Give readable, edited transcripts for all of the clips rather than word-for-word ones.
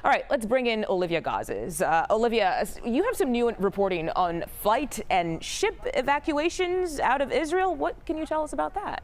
All right, let's bring in Olivia Gazes. Olivia, you have some new reporting on flight and ship evacuations out of Israel. What can you tell us about that?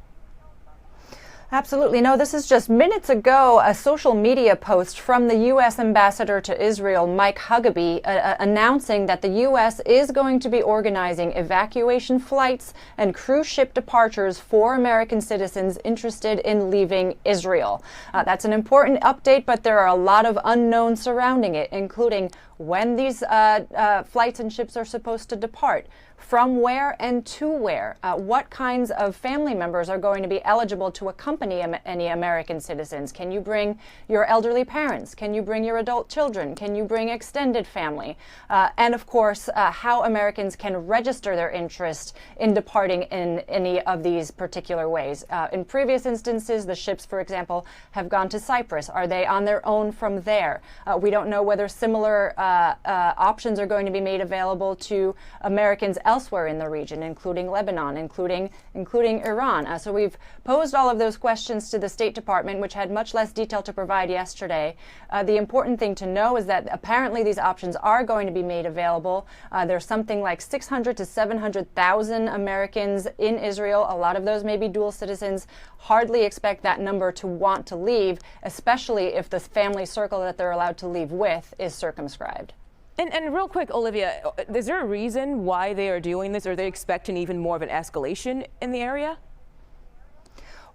Absolutely. No, this is just minutes ago, a social media post from the U.S. ambassador to Israel, Mike Huckabee, announcing that the U.S. is going to be organizing evacuation flights and cruise ship departures for American citizens interested in leaving Israel. That's an important update, but there are a lot of unknowns surrounding it, including when these flights and ships are supposed to depart, from where and to where, what kinds of family members are going to be eligible to accompany any American citizens. Can you bring your elderly parents? Can you bring your adult children? Can you bring extended family? And of course, how Americans can register their interest in departing in any of these particular ways. In previous instances, the ships, for example, have gone to Cyprus. Are they on their own from there? We don't know whether similar options are going to be made available to Americans elsewhere in the region, including Lebanon, including Iran. So we've posed all of those questions to the State Department, which had much less detail to provide yesterday. The important thing to know is that apparently these options are going to be made available. There's something like 600 to 700,000 Americans in Israel. A lot of those may be dual citizens. Hardly expect that number to want to leave, especially if the family circle that they're allowed to leave with is circumscribed. And real quick, Olivia, is there a reason why they are doing this? Are they expecting even more of an escalation in the area?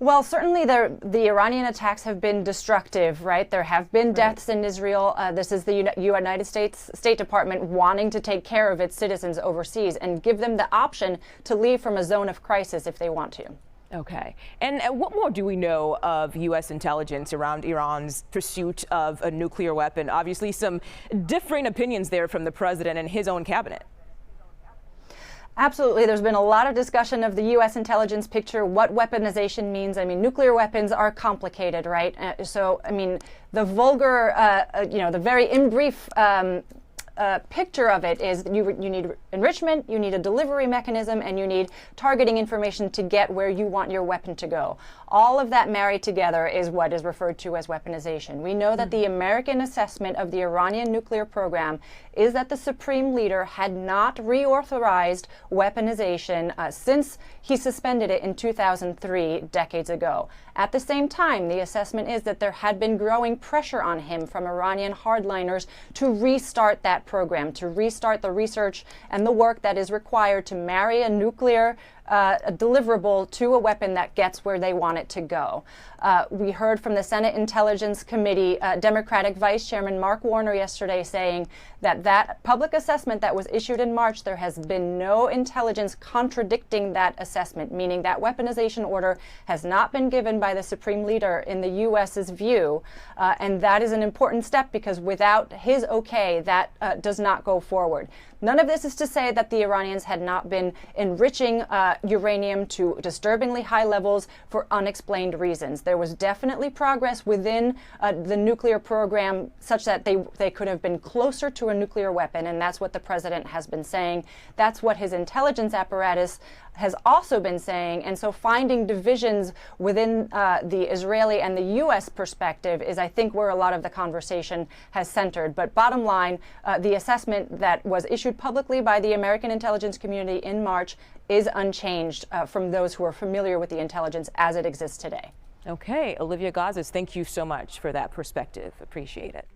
Well, certainly the Iranian attacks have been destructive, right? There have been deaths in Israel. This is the United States State Department wanting to take care of its citizens overseas and give them the option to leave from a zone of crisis if they want to. Okay. And what more do we know of U.S. intelligence around Iran's pursuit of a nuclear weapon? Obviously, some differing opinions there from the president and his own cabinet. Absolutely. There's been a lot of discussion of the U.S. intelligence picture, what weaponization means. I mean, nuclear weapons are complicated, right? So, I mean, the vulgar, the very in brief picture of it is you need enrichment, you need a delivery mechanism, and you need targeting information to get where you want your weapon to go. All of that married together is what is referred to as weaponization. We know that the American assessment of the Iranian nuclear program is that the supreme leader had not reauthorized weaponization since he suspended it in 2003, decades ago. At the same time, the assessment is that there had been growing pressure on him from Iranian hardliners to restart that program, to restart the research and the work that is required to marry a nuclear deliverable to a weapon that gets where they want it to go. We heard from the Senate Intelligence Committee Democratic Vice Chairman Mark Warner yesterday saying that that public assessment that was issued in March, there has been no intelligence contradicting that assessment, meaning that weaponization order has not been given by the Supreme Leader in the U.S.'s view. And that is an important step because without his okay, that does not go forward. None of this is to say that the Iranians had not been enriching uranium to disturbingly high levels for unexplained reasons. There was definitely progress within the nuclear program such that they could have been closer to a nuclear weapon, and that's what the president has been saying. That's what his intelligence apparatus has also been saying, and so finding divisions within the Israeli and the U.S. perspective is, I think, where a lot of the conversation has centered. But bottom line, the assessment that was issued publicly by the American intelligence community in March is unchanged from those who are familiar with the intelligence as it exists today. Okay, Olivia Gazes, thank you so much for that perspective. Appreciate it.